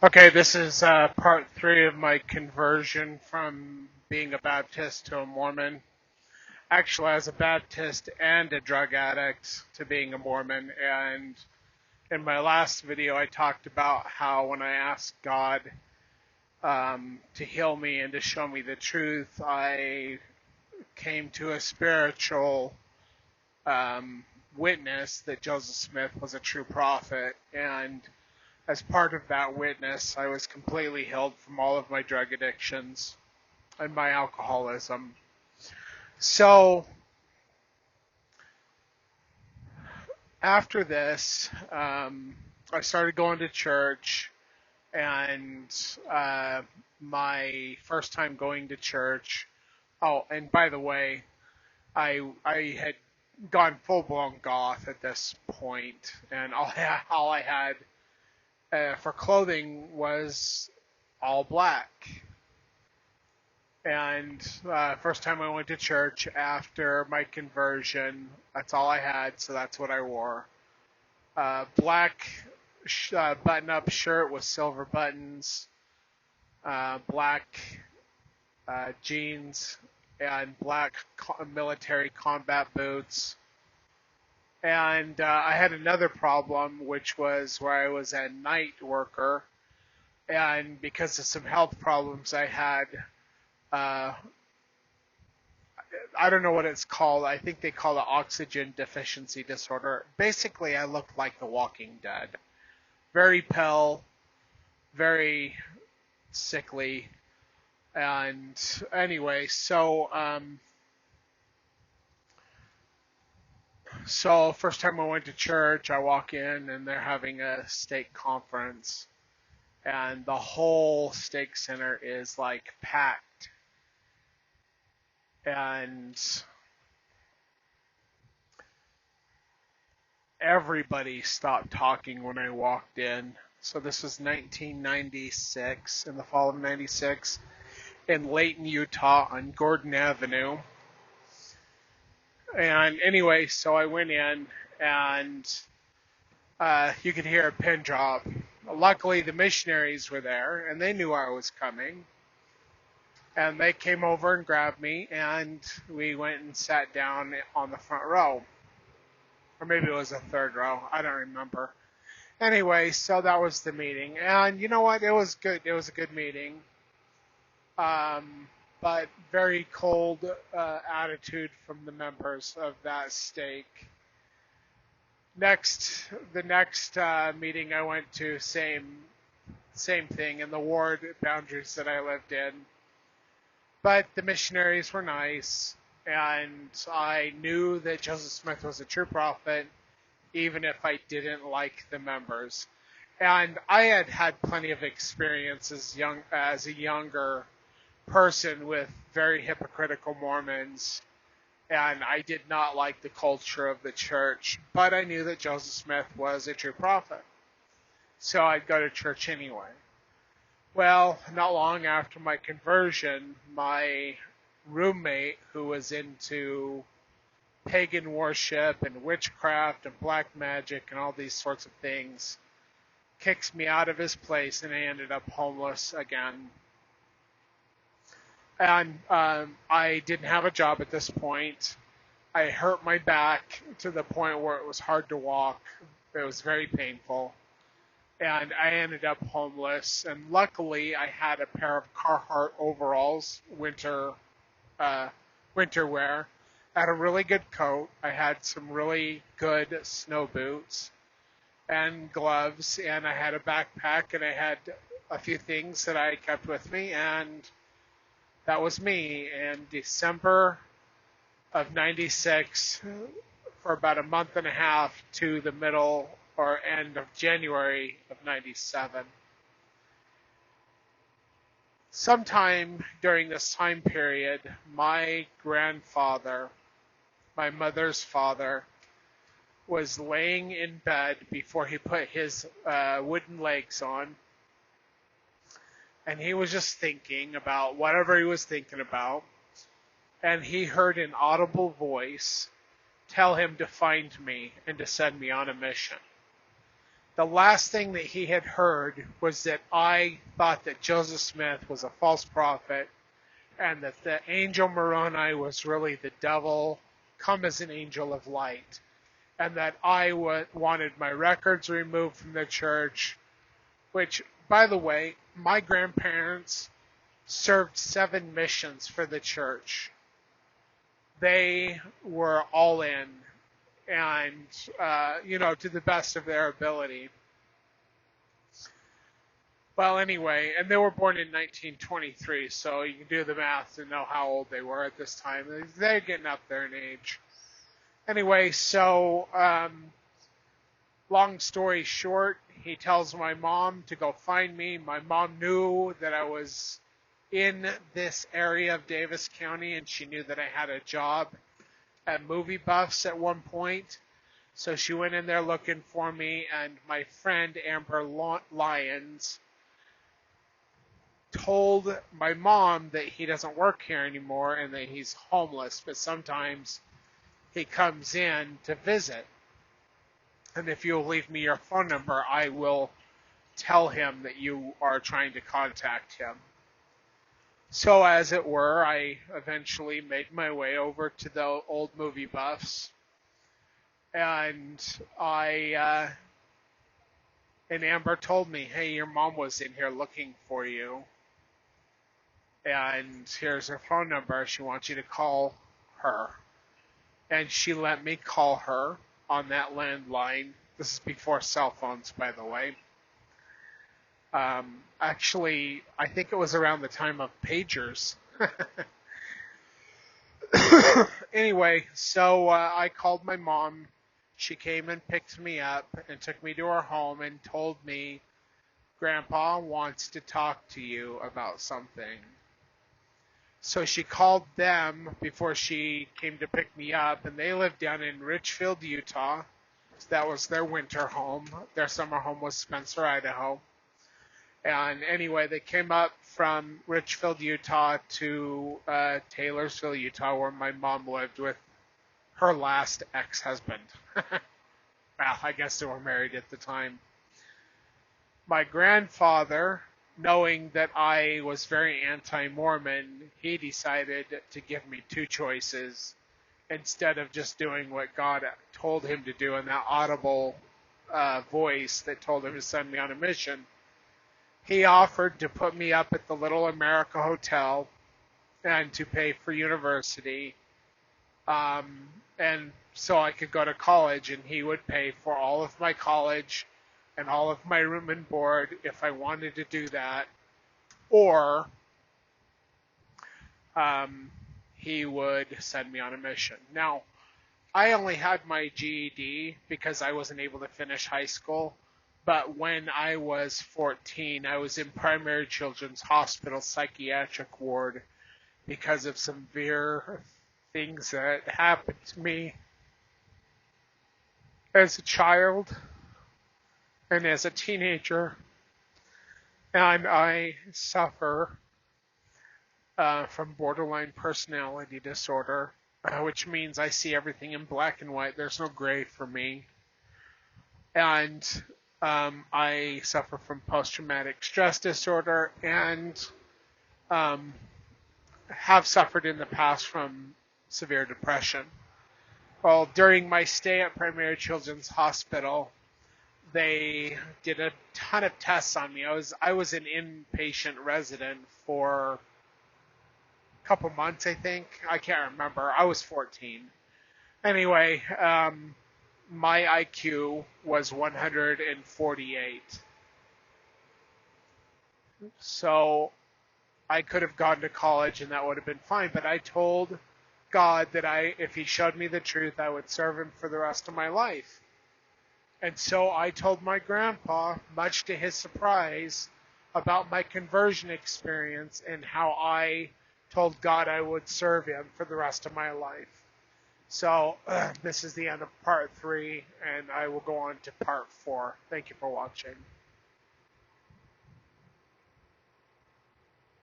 Okay, this is part three of my conversion from being a Baptist to a Mormon. Actually, as a Baptist and a drug addict to being a Mormon. And in my last video, I talked about how when I asked God to heal me and to show me the truth, I came to a spiritual witness that Joseph Smith was a true prophet. And as part of that witness, I was completely healed from all of my drug addictions and my alcoholism. So after this, I started going to church, and my first time going to church. Oh, and by the way, I had gone full blown goth at this point, and all I had for clothing was all black. And first time I went to church after my conversion, that's all I had, so that's what I wore. Black button-up shirt with silver buttons, black jeans, and black military combat boots. And I had another problem, which was where I was a night worker, and because of some health problems I had, uh, I don't know what it's called. I think they call it oxygen deficiency disorder. Basically, I looked like The Walking Dead. Very pale, very sickly. And anyway, so first time I went to church, I walk in and they're having a stake conference, and the whole stake center is like packed. And everybody stopped talking when I walked in. So this was 1996, in the fall of 96, in Layton, Utah, on Gordon Avenue. And anyway, so I went in, and you could hear a pin drop. Luckily, the missionaries were there, and they knew I was coming. And they came over and grabbed me, and we went and sat down on the front row. Or maybe it was the third row. I don't remember. Anyway, so that was the meeting. And you know what? It was good. It was a good meeting. But very cold attitude from the members of that stake. The next meeting I went to, same thing in the ward boundaries that I lived in. But the missionaries were nice, and I knew that Joseph Smith was a true prophet, even if I didn't like the members. And I had had plenty of experience as a younger person with very hypocritical Mormons, and I did not like the culture of the church, but I knew that Joseph Smith was a true prophet. So I'd go to church anyway. Well, not long after my conversion, my roommate, who was into pagan worship and witchcraft and black magic and all these sorts of things, kicks me out of his place, and I ended up homeless again. And I didn't have a job at this point. I hurt my back to the point where it was hard to walk. It was very painful. And I ended up homeless. And luckily, I had a pair of Carhartt overalls, winter wear. I had a really good coat. I had some really good snow boots and gloves, and I had a backpack, and I had a few things that I kept with me, and that was me. In December of 96, for about a month and a half to the middle or end of January of 97. Sometime during this time period, my grandfather, my mother's father, was laying in bed before he put his wooden legs on, and he was just thinking about whatever he was thinking about, and he heard an audible voice tell him to find me and to send me on a mission. The last thing that he had heard was that I thought that Joseph Smith was a false prophet and that the angel Moroni was really the devil come as an angel of light, and that I wanted my records removed from the church, which, by the way, my grandparents served 7 missions for the church. They were all in, and, to the best of their ability. Well, anyway, and they were born in 1923, so you can do the math to know how old they were at this time. They're getting up there in age. Anyway, so long story short, he tells my mom to go find me. My mom knew that I was in this area of Davis County, and she knew that I had a job at Movie Buffs at one point. So she went in there looking for me, and my friend Amber Lyons told my mom that he doesn't work here anymore and that he's homeless, but sometimes he comes in to visit. And if you'll leave me your phone number, I will tell him that you are trying to contact him. So as it were, I eventually made my way over to the old Movie Buffs, and and Amber told me, hey, your mom was in here looking for you, and here's her phone number. She wants you to call her. And she let me call her on that landline. This is before cell phones, by the way. Actually, I think it was around the time of pagers. Anyway, so I called my mom. She came and picked me up and took me to her home and told me, Grandpa wants to talk to you about something. So she called them before she came to pick me up, and they lived down in Richfield, Utah. So that was their winter home. Their summer home was Spencer, Idaho. And anyway, they came up from Richfield, Utah to Taylorsville, Utah, where my mom lived with her last ex-husband. Well, I guess they were married at the time. My grandfather, knowing that I was very anti-Mormon, he decided to give me 2 choices instead of just doing what God told him to do in that audible voice that told him to send me on a mission. He offered to put me up at the Little America Hotel and to pay for university, and so I could go to college, and he would pay for all of my college and all of my room and board if I wanted to do that, or he would send me on a mission. Now, I only had my GED because I wasn't able to finish high school, but when I was 14, I was in Primary Children's Hospital psychiatric ward because of some severe things that happened to me as a child and as a teenager, and I suffer from borderline personality disorder, which means I see everything in black and white. There's no gray for me. And I suffer from post-traumatic stress disorder and have suffered in the past from severe depression. Well, during my stay at Primary Children's Hospital, they did a ton of tests on me. I was an inpatient resident for a couple months, I think. I can't remember. I was 14. Anyway, my IQ was 148. So I could have gone to college and that would have been fine, but I told God that if he showed me the truth, I would serve him for the rest of my life. And so I told my grandpa, much to his surprise, about my conversion experience and how I told God I would serve him for the rest of my life. So this is the end of part 3, and I will go on to part 4. Thank you for watching.